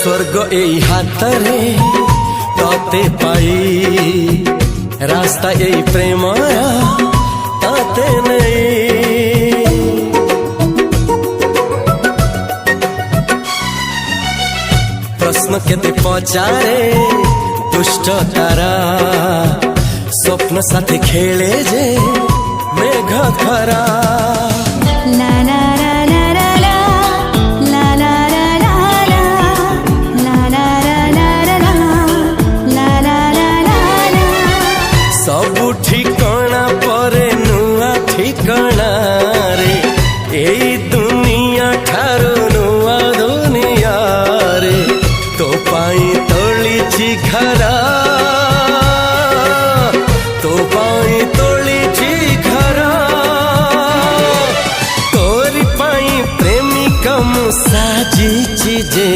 स्वर्ग एई हातरे तते पाई रास्ता एई प्रेमया ताते नहीं। प्रश्न केते पचारे दुष्ट तारा स्वप्न साथे खेले जे मेघ खरा। सबु ठिकाना परे नुआ ठिकाना रे एई दुनिया ठारू नुआ दुनिया रे। तो पाई तोलिछि घरा तो पाई तोलिछि घरा तोरी पाई प्रेमिका मु साजिछि जे।